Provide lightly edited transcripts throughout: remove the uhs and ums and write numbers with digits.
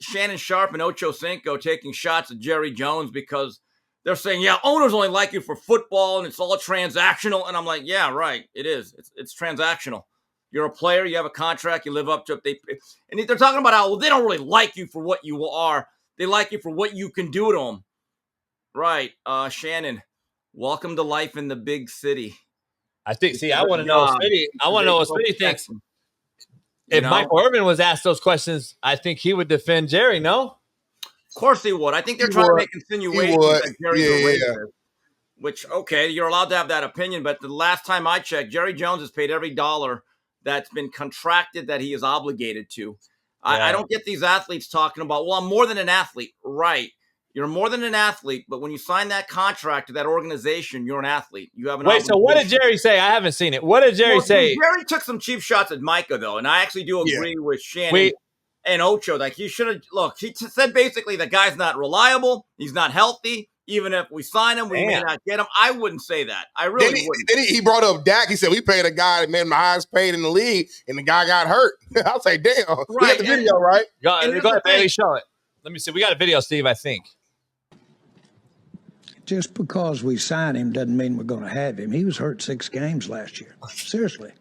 Shannon Sharp and Ocho Cinco taking shots at Jerry Jones because they're saying, yeah, owners only like you for football and it's all transactional. And I'm like, yeah, right. It is. It's transactional. You're a player. You have a contract. You live up to it. And they're talking about how, well, they don't really like you for what you are. They like you for what you can do to them. Right. Shannon, welcome to life in the big city. I think, I want to know what Smitty thinks. If Michael Irvin was asked those questions, I think he would defend Jerry, no? Of course he would. I think they're trying to make insinuations that Jerry's a racist. Which, okay, you're allowed to have that opinion, but the last time I checked, Jerry Jones has paid every dollar that's been contracted that he is obligated to. Yeah. I don't get these athletes talking about, well, I'm more than an athlete. Right. You're more than an athlete, but when you sign that contract to that organization, you're an athlete. You have an obligation. So what did Jerry say? I haven't seen it. What did Jerry say? Jerry took some cheap shots at Micah, though, and I actually do agree with Shannon and Ocho. Like, he should have – look, he said basically the guy's not reliable. He's not healthy. Even if we sign him, we may not get him. I wouldn't say that. I really wouldn't. Then he brought up Dak. He said, we paid a guy that made him the highest paid in the league, and the guy got hurt. I'll say, damn. Right. We got the video, right? Go ahead, Bailey, show it. Let me see. We got a video, Steve, I think. Just because we sign him doesn't mean we're going to have him. He was hurt 6 games last year. Seriously.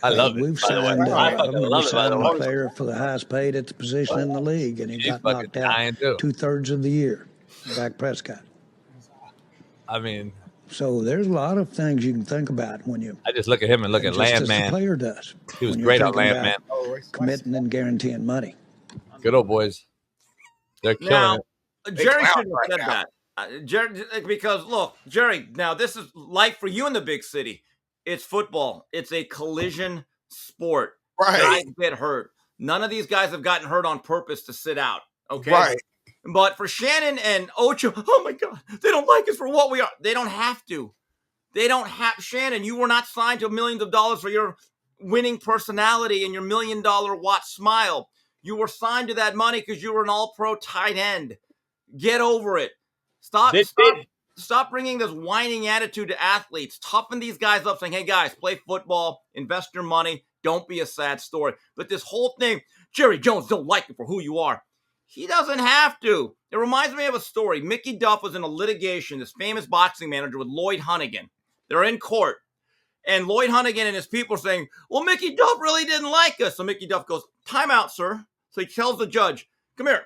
I love it. We've signed a player for the highest paid at the position in the league, and he got knocked out 2/3 of the year. Dak Prescott. I mean, so there's a lot of things you can think about when you. I just look at him and look at Landman. The player does. He was great on Landman. Committing and guaranteeing money. Good old boys. They're killing it. Jerry shouldn't have said that. Jerry, because look, Jerry. Now this is life for you in the big city. It's football. It's a collision sport. Right. Guys get hurt. None of these guys have gotten hurt on purpose to sit out. Okay. Right. But for Shannon and Ocho, oh my God, they don't like us for what we are. They don't have to. They don't have. Shannon, you were not signed to millions of dollars for your winning personality and your $1 million watt smile. You were signed to that money because you were an all-pro tight end. Get over it. Stop bringing this whining attitude to athletes. Toughen these guys up saying, hey, guys, play football, invest your money. Don't be a sad story. But this whole thing, Jerry Jones don't like you for who you are. He doesn't have to. It reminds me of a story. Mickey Duff was in a litigation, this famous boxing manager with Lloyd Hunnigan. They're in court. And Lloyd Hunnigan and his people are saying, well, Mickey Duff really didn't like us. So Mickey Duff goes, time out, sir. So he tells the judge, come here.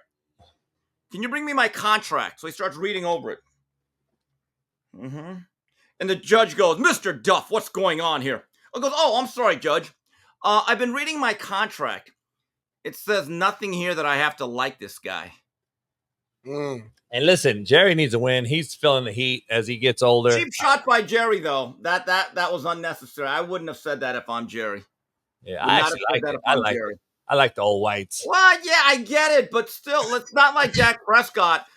Can you bring me my contract? So he starts reading over it. And the judge goes, Mr. Duff, what's going on here? I goes, oh, I'm sorry, Judge. I've been reading my contract. It says nothing here that I have to like this guy. And listen, Jerry needs a win. He's feeling the heat as he gets older. Cheap shot by Jerry, though. That was unnecessary. I wouldn't have said that if I'm Jerry. Yeah, I actually like it. I like the old whites. Well, yeah, I get it, but still, it's not like Dak Prescott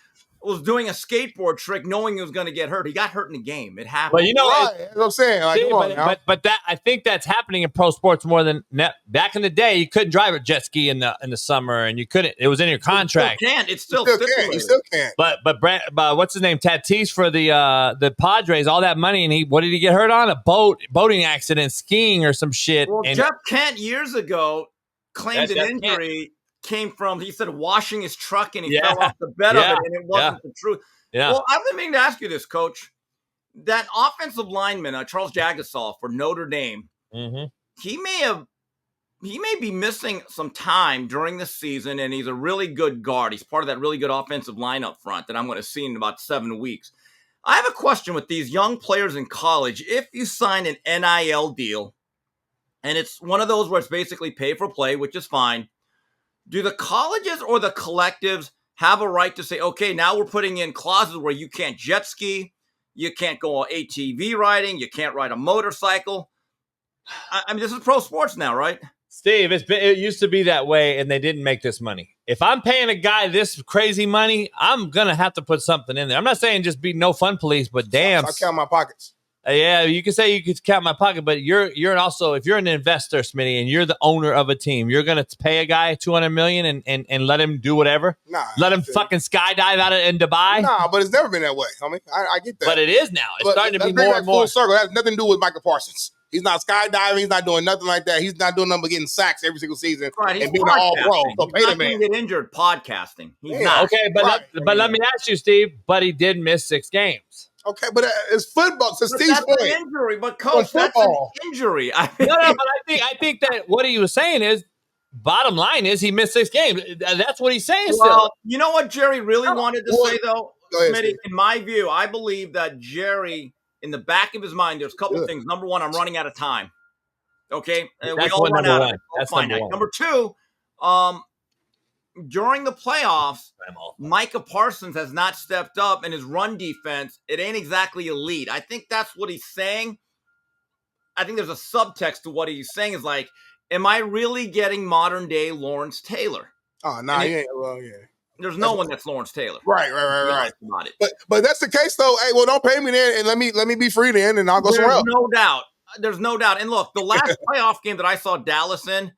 was doing a skateboard trick knowing he was going to get hurt. He got hurt in the game. It happened. But you know that's what I'm saying. Like, but that I think that's happening in pro sports more than back in the day. You couldn't drive a jet ski in the summer, and you couldn't. It was in your contract. You still can. You still can. But what's his name? Tatis for the Padres. All that money, and what did he get hurt on? A boating accident, skiing or some shit. Well, Jeff Kent years ago claimed an injury. Came from, he said, washing his truck and he fell off the bed of it, and it wasn't the truth. Yeah. Well, I've been meaning to ask you this, Coach. That offensive lineman, Charles Jagasaw for Notre Dame, he may be missing some time during the season, and he's a really good guard. He's part of that really good offensive line up front that I'm going to see in about 7 weeks. I have a question with these young players in college. If you sign an NIL deal, and it's one of those where it's basically pay for play, which is fine, do the colleges or the collectives have a right to say, okay, now we're putting in clauses where you can't jet ski, you can't go on ATV riding, you can't ride a motorcycle? I mean, this is pro sports now, right? Steve, it used to be that way, and they didn't make this money. If I'm paying a guy this crazy money, I'm going to have to put something in there. I'm not saying just be no fun police, but damn. I'll count my pockets. Yeah, you can say you could count my pocket, but you're also, if you're an investor, Smitty, and you're the owner of a team, you're gonna pay a guy $200 million and let him do whatever. Nah, let him fucking skydive out in Dubai. Nah, but it's never been that way. I mean, I get that, but it is now. It's starting to be more and more. Full circle. It has nothing to do with Micah Parsons. He's not skydiving. He's not doing nothing like that. He's not doing nothing but getting sacks every single season Right, and being an all-pro. So he's pay not the man. going to get injured podcasting. He's not. Okay, but let me ask you, Steve. But he did miss 6 games. Okay, but it's football. So Steve's that's point. an injury, but coach, that's an injury. No, but I think that what he was saying is, bottom line is he missed 6 games. That's what he's saying. Still, you know what Jerry really wanted to say though, Smitty. In my view, I believe that Jerry, in the back of his mind, there's a couple of things. Number one, I'm running out of time. Okay, we all run out of it. That's number one. Number two, during the playoffs, Micah Parsons has not stepped up, and his run defense, it ain't exactly elite. I think that's what he's saying. I think there's a subtext to what he's saying is like, am I really getting modern day Lawrence Taylor? Oh, no, he ain't. Well, yeah. There's no one that's Lawrence Taylor. Right. About it. But that's the case though. Hey, well, don't pay me then, and let me be free then, and I'll go somewhere else. There's no doubt. And look, the last playoff game that I saw Dallas in,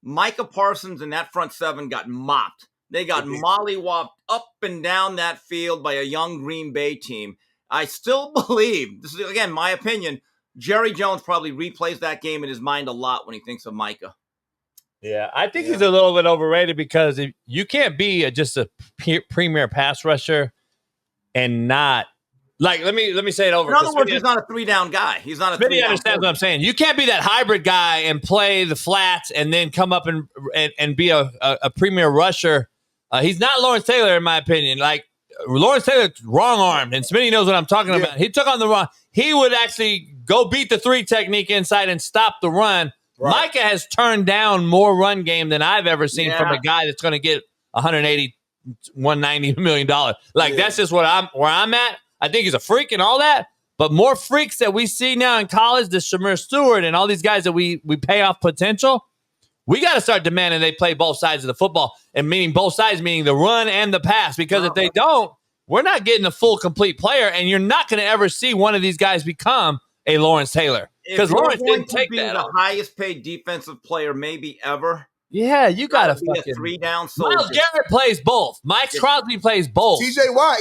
Micah Parsons and that front seven got mopped. They got mollywopped up and down that field by a young Green Bay team. I still believe, this is, again, my opinion, Jerry Jones probably replays that game in his mind a lot when he thinks of Micah. Yeah, I think he's a little bit overrated because if you can't be just a premier pass rusher and not like let me say it over. In other words, he's not a 3-down guy. He's not a 3-down. Understands what I'm saying. You can't be that hybrid guy and play the flats and then come up and be a premier rusher. He's not Lawrence Taylor, in my opinion. Like Lawrence Taylor, wrong armed, and Smitty knows what I'm talking about. He took on the run. He would actually go beat the 3 technique inside and stop the run. Right. Micah has turned down more run game than I've ever seen from a guy that's going to get $180, $190 million. Like that's just where I'm at. I think he's a freak and all that, but more freaks that we see now in college, the Shamir Stewart and all these guys that we pay off potential, we got to start demanding they play both sides of the football, and meaning both sides, meaning the run and the pass, because if they don't, we're not getting a full, complete player, and you're not going to ever see one of these guys become a Lawrence Taylor. Because Lawrence didn't take that. The highest paid defensive player maybe ever. Yeah, you got to fucking 3-down soldier. Miles Garrett plays both. Mike Crosby plays both. TJ Watt,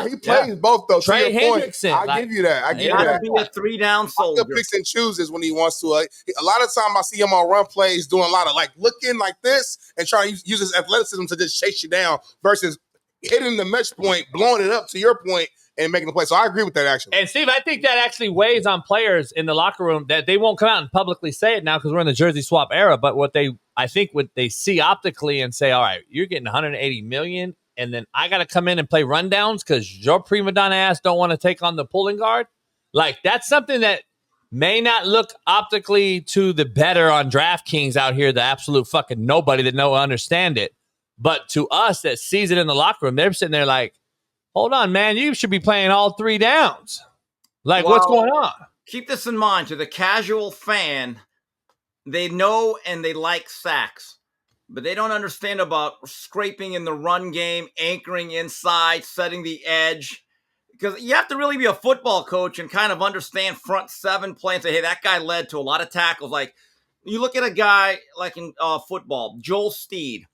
he plays both though. Trey Hendrickson. I give you that. I give you that. Be a 3-down soldier. He picks and chooses when he wants to. A lot of time I see him on run plays doing a lot of like looking like this and trying to use his athleticism to just chase you down versus hitting the mesh point, blowing it up to your point, and making the play. So I agree with that, actually. And, Steve, I think that actually weighs on players in the locker room that they won't come out and publicly say it now because we're in the jersey swap era. But what they see optically and say, all right, you're getting $180 million, and then I got to come in and play rundowns because your prima donna ass don't want to take on the pulling guard. Like, that's something that may not look optically to the better on DraftKings out here, the absolute fucking nobody that understand it. But to us that sees it in the locker room, they're sitting there like, hold on, man, you should be playing all 3 downs. Like, what's going on? Keep this in mind. To the casual fan, they know and they like sacks, but they don't understand about scraping in the run game, anchoring inside, setting the edge. Because you have to really be a football coach and kind of understand front 7 play and say, hey, that guy led to a lot of tackles. Like, you look at a guy like in football, Joel Steed.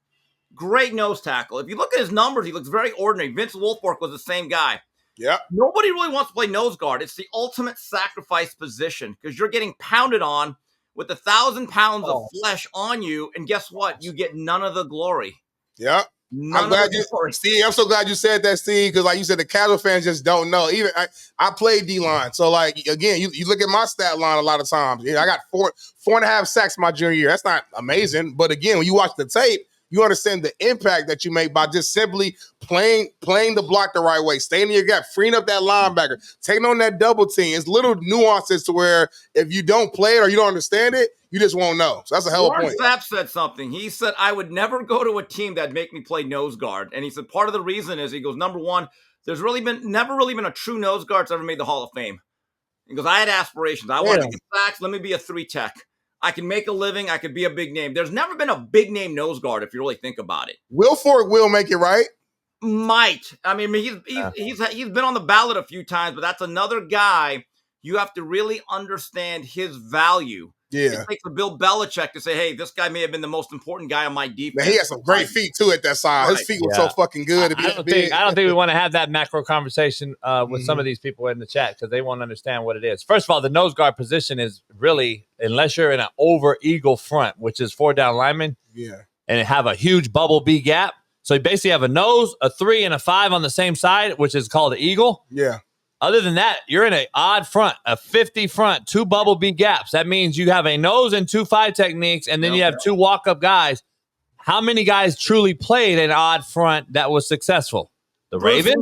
Great nose tackle. If you look at his numbers, he looks very ordinary. Vince Wilfork was the same guy. Yeah. Nobody really wants to play nose guard. It's the ultimate sacrifice position because you're getting pounded on with 1,000 pounds of flesh on you, and guess what? You get none of the glory. Yeah. I'm so glad you said that, Steve, because like you said, the casual fans just don't know. Even I played D-line. So, like, again, you look at my stat line a lot of times. I got 4.5 sacks my junior year. That's not amazing. But, again, when you watch the tape, you understand the impact that you make by just simply playing the block the right way, staying in your gap, freeing up that linebacker, taking on that double team. It's little nuances to where if you don't play it or you don't understand it, you just won't know. So that's a hell of a point. Warren Sapp said something. He said, I would never go to a team that'd make me play nose guard. And he said part of the reason is, he goes, number one, there's never really been a true nose guard that's ever made the Hall of Fame. He goes, I had aspirations. I wanted to get sacks. Let me be a 3 tech. I can make a living. I could be a big name. There's never been a big name nose guard if you really think about it. Wilfork will make it, right? Might. I mean, he's been on the ballot a few times, but that's another guy you have to really understand his value. Yeah. It takes a Bill Belichick to say, hey, this guy may have been the most important guy on my defense. Man, he had some great feet, too, at that size. Right. His feet were so fucking good. I don't think we want to have that macro conversation with some of these people in the chat because they won't understand what it is. First of all, the nose guard position is really, unless you're in an over-eagle front, which is 4-down linemen, and have a huge bubble B gap. So you basically have a nose, a 3, and a 5 on the same side, which is called an eagle. Yeah. Other than that, you're in an odd front, a 50 front, 2 bubble B gaps. That means you have a nose and 2 5 techniques, and then you have 2 walk-up guys. How many guys truly played an odd front that was successful? The Ravens?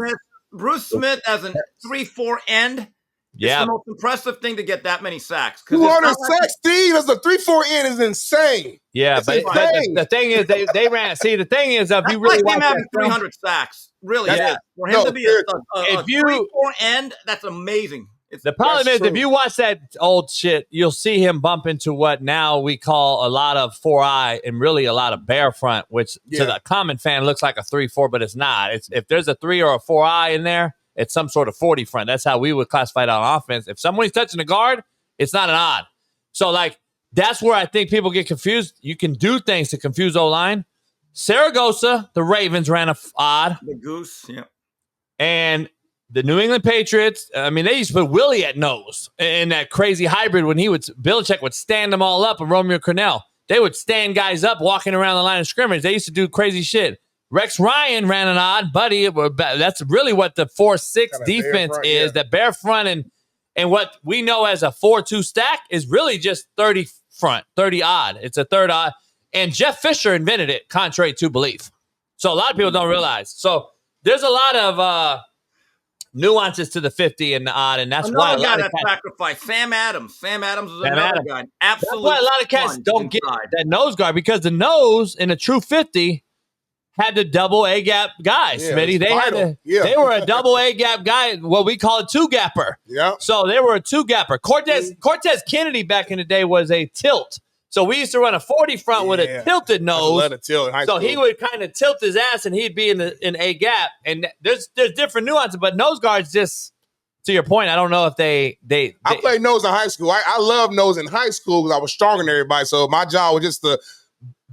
Bruce Smith as a 3-4 end. Yeah. It's the most impressive thing to get that many sacks. 200 sacks, Steve. That's a 3-4 end is insane. Yeah, but the thing is, they ran. See, the thing is, if you really like him having 300 sacks, really, is. For him to be a 3-4 end, that's amazing. The problem is, if you watch that old shit, you'll see him bump into what now we call a lot of 4-eye and really a lot of bare front, which to the common fan looks like a 3-4, but it's not. If there's a 3 or a 4-eye in there, it's some sort of 40 front. That's how we would classify it on offense. If somebody's touching the guard, it's not an odd. So, like, that's where I think people get confused. You can do things to confuse O-line. Saragossa, the Ravens ran a odd. The goose, yeah. And the New England Patriots, I mean, they used to put Willie at nose in that crazy hybrid when Belichick would stand them all up and Romeo Cornell. They would stand guys up walking around the line of scrimmage. They used to do crazy shit. Rex Ryan ran an odd, buddy. That's really what the 4-6 defense is, that bare front. And what we know as a 4-2 stack is really just 30 front, 30 odd. It's a third odd. And Jeff Fisher invented it, contrary to belief. So a lot of people don't realize. So there's a lot of nuances to the 50 and the odd, and that's why a lot of cats sacrifice. Sam Adams. Sam Adams is another guy. Absolutely. That's why a lot of cats don't get that nose guard, because the nose in a true 50 had the double A gap guys, Smitty. They were a double A gap guy, what we call a 2-gapper. Yeah. So they were a 2-gapper. Cortez Kennedy back in the day was a tilt. So we used to run a 40 front with a tilted nose. So he would kind of tilt his ass and he'd be in A gap. And there's different nuances, but nose guards, just to your point, I don't know if they I played nose in high school. I loved nose in high school because I was stronger than everybody. So my job was just to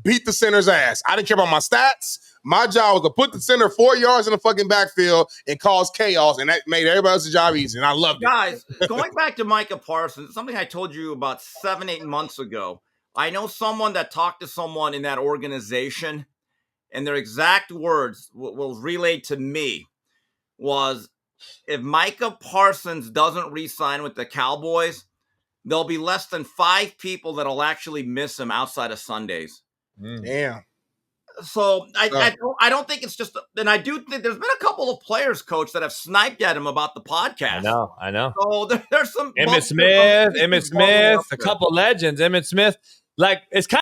beat the center's ass. I didn't care about my stats. My job was to put the center 4 yards in the fucking backfield and cause chaos, and that made everybody else's job easy, and I loved it. Guys, going back to Micah Parsons, something I told you about 7-8 months ago. I know someone that talked to someone in that organization, and their exact words was relayed to me was, if Micah Parsons doesn't re-sign with the Cowboys, there'll be less than 5 people that'll actually miss him outside of Sundays. Damn. So I don't think it's just, and I do think there's been a couple of players, coach, that have sniped at him about the podcast. I know. So there's some Emmitt Smith, a couple legends. Emmitt Smith, like, it's kind